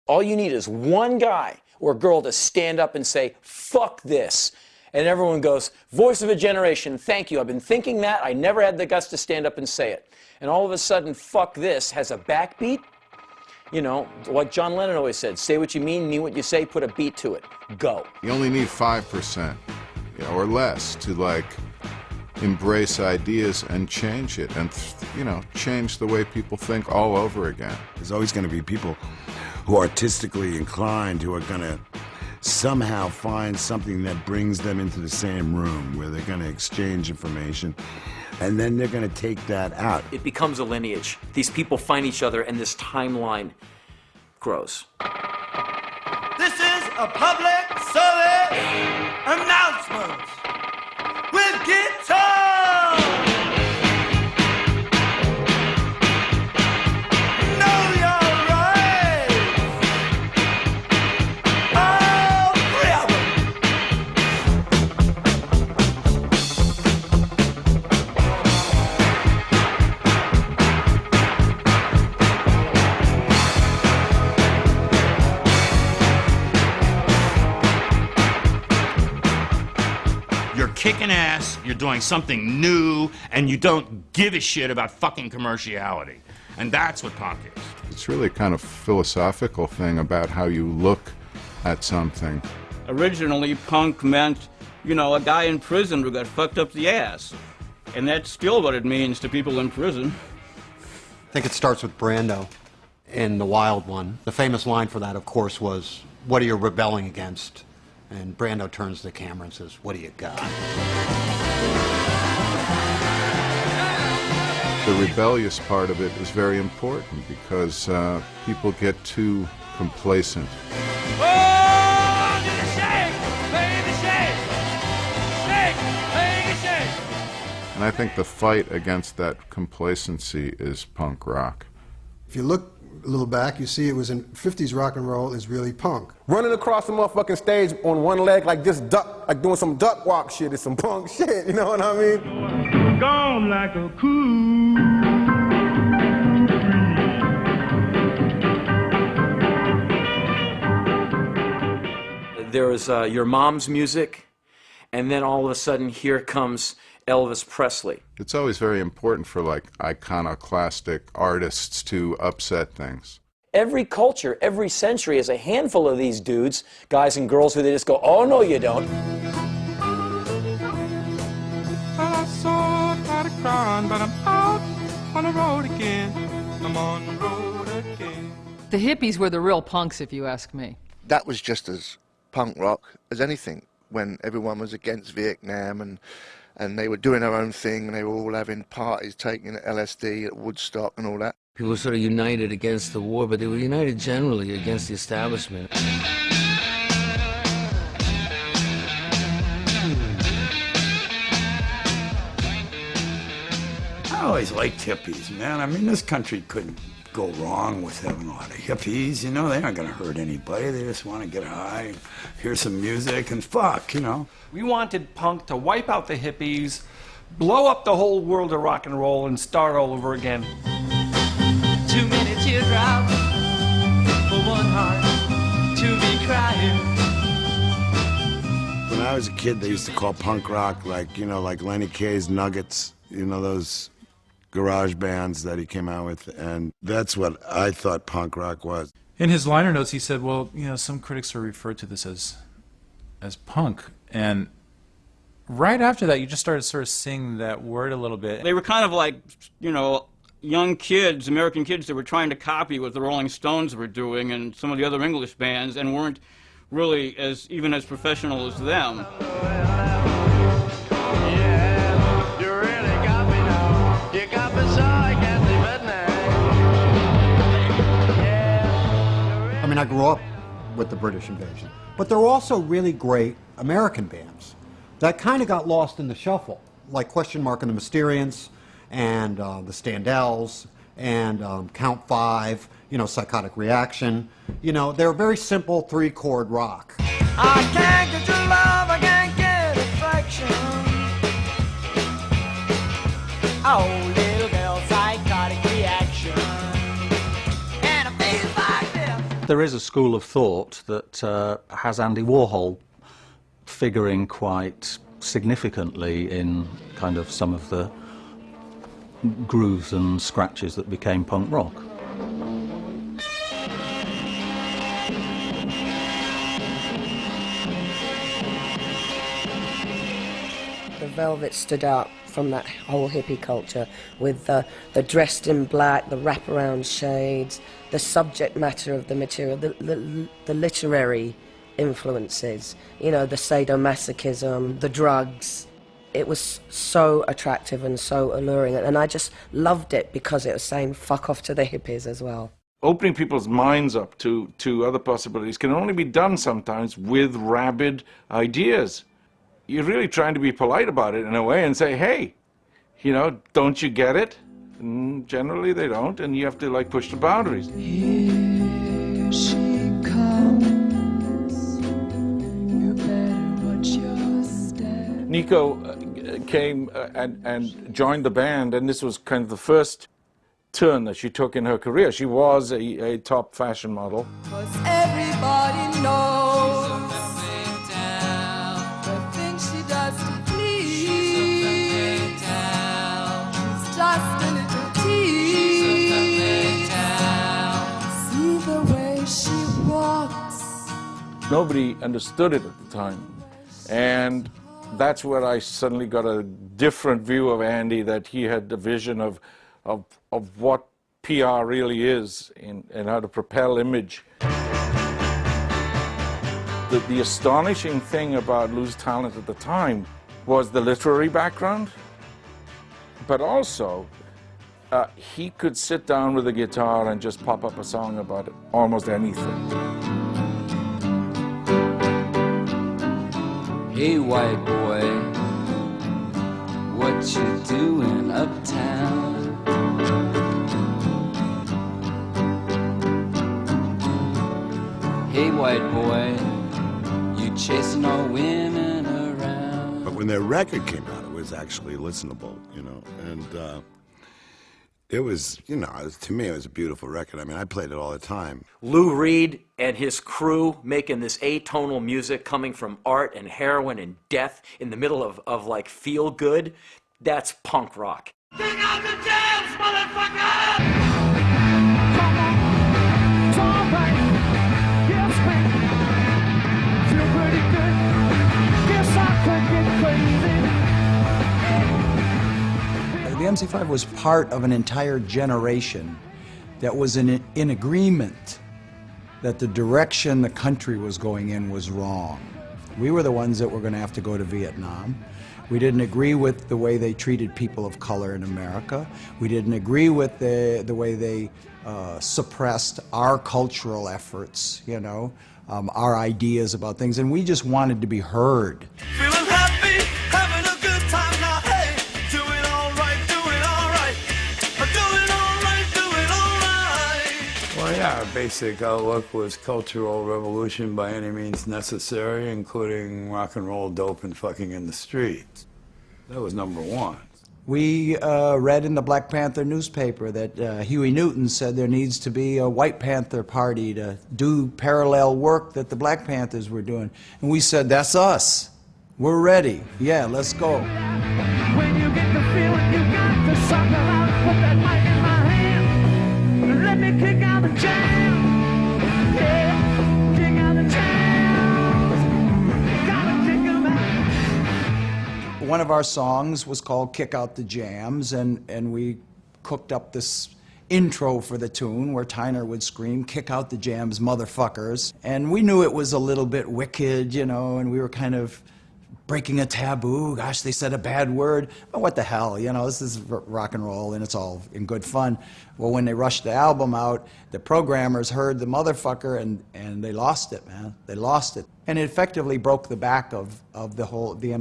All you need is one guy or girl to stand up and say, fuck this. And everyone goes, voice of a generation, thank you. I've been thinking that. I never had the guts to stand up and say it. And all of a sudden, fuck this has a backbeat. You know, like John Lennon always said, say what you mean what you say, put a beat to it. Go. You only need 5%, you know, or less to, like, embrace ideas and change it and, you know, change the way people think all over again. There's always going to be people who are artistically inclined who are going to somehow find something that brings them into the same room where they're going to exchange information, and then they're going to take that out. It becomes a lineage. These people find each other, and this timeline grows. This is a public service announcement with guitar. Kicking ass, you're doing something new, and you don't give a shit about fucking commerciality. And that's what punk is. It's really kind of philosophical thing about how you look at something. Originally, punk meant, you know, a guy in prison who got fucked up the ass. And that's still what it means to people in prison. I think it starts with Brando in The Wild One. The famous line for that, of course, was, "What are you rebelling against?" And Brando turns to the camera and says, "What do you got?" The rebellious part of it is very important because people get too complacent. Oh, do the shake! Play the shake! Shake! Play the shake! And I think the fight against that complacency is punk rock. If you look a little back, you see it was in 50s rock and roll is really punk. Running across the motherfucking stage on one leg like just duck, like doing some duck walk shit is some punk shit, you know what I mean? Gone like a cool breeze. There's your mom's music, and then all of a sudden here comes Elvis Presley. It's always very important for, like, iconoclastic artists to upset things. Every culture, every century has a handful of these dudes, guys and girls, who they just go, oh, no, you don't. I saw Catacron, but I'm out on the road again. I'm on the road again. The hippies were the real punks, if you ask me. That was just as punk rock as anything, when everyone was against Vietnam and they were doing their own thing, and they were all having parties, taking LSD at Woodstock and all that. People were sort of united against the war, but they were united generally against the establishment. I always liked hippies, man. I mean, this country couldn't go wrong with having a lot of hippies, you know? They aren't gonna hurt anybody. They just want to get high, hear some music, and fuck, you know? We wanted punk to wipe out the hippies, blow up the whole world of rock and roll, and start all over again. Too many teardrops for one heart to be crying. When I was a kid, they used to call punk rock, like, you know, like Lenny Kaye's Nuggets, you know, those garage bands that he came out with, and that's what I thought punk rock was. In his liner notes, he said, well, you know, some critics are referred to this as punk, and right after that, you just started sort of seeing that word a little bit. They were kind of like, you know, young kids, American kids that were trying to copy what the Rolling Stones were doing and some of the other English bands, and weren't really even as professional as them. I mean, I grew up with the British invasion, but there were also really great American bands that kind of got lost in the shuffle, like Question Mark and the Mysterians, and the Standells, and Count Five, you know, Psychotic Reaction. You know, they're very simple three-chord rock. I can't get your love, I can't get affection. Oh, little girl, psychotic reaction. And it feels like this. There is a school of thought that has Andy Warhol figuring quite significantly in kind of some of the grooves and scratches that became punk rock. The Velvet stood out from that whole hippie culture with the dressed in black, the wraparound shades, the subject matter of the material, the literary influences, you know, the sadomasochism, the drugs. It was so attractive and so alluring, and I just loved it because it was saying fuck off to the hippies as well. Opening people's minds up to other possibilities can only be done sometimes with rabid ideas. You're really trying to be polite about it in a way and say, hey, you know, don't you get it? And generally they don't, and you have to like push the boundaries. Here she comes. You better watch your step. Nico came and joined the band, and this was kind of the first turn that she took in her career. She was a top fashion model. 'Cause everybody knows. Just a little tease. See the way she walks. Nobody understood it at the time. And that's where I suddenly got a different view of Andy, that he had a vision of what PR really is and how to propel image. The astonishing thing about Lou's talent at the time was the literary background. But also, he could sit down with a guitar and just pop up a song about almost anything. Hey, white boy, what you doing uptown? Hey, white boy, you chasing all women around. But when their record came out, it was actually listenable, you know, and it was, you know, to me it was a beautiful record. I mean, I played it all the time. Lou Reed and his crew making this atonal music coming from art and heroin and death in the middle of like feel good, that's punk rock. Dig out the jams, motherfucker! The MC5 was part of an entire generation that was in agreement that the direction the country was going in was wrong. We were the ones that were going to have to go to Vietnam. We didn't agree with the way they treated people of color in America. We didn't agree with the way they suppressed our cultural efforts, you know, our ideas about things, and we just wanted to be heard. Feeling happy, having a good time now, hey, doing all right, doing all right, doing all right, doing all right. Well, yeah, our basic outlook was cultural revolution by any means necessary, including rock and roll, dope, and fucking in the streets. That was number one. We read in the Black Panther newspaper that Huey Newton said there needs to be a White Panther party to do parallel work that the Black Panthers were doing. And we said, that's us. We're ready. Yeah, let's go. When you get the feeling, you got to suck it out, put that mic in my hand. Let me kick out the jam. Yeah, kick out the jam. Gotta kick 'em out. One of our songs was called Kick Out the Jams, and we cooked up this intro for the tune where Tyner would scream, "Kick out the jams, motherfuckers." And we knew it was a little bit wicked, you know, and we were kind of breaking a taboo. Gosh, they said a bad word. But what the hell, you know, this is rock and roll and it's all in good fun. Well, when they rushed the album out, the programmers heard the motherfucker and they lost it, man. They lost it. And it effectively broke the back of the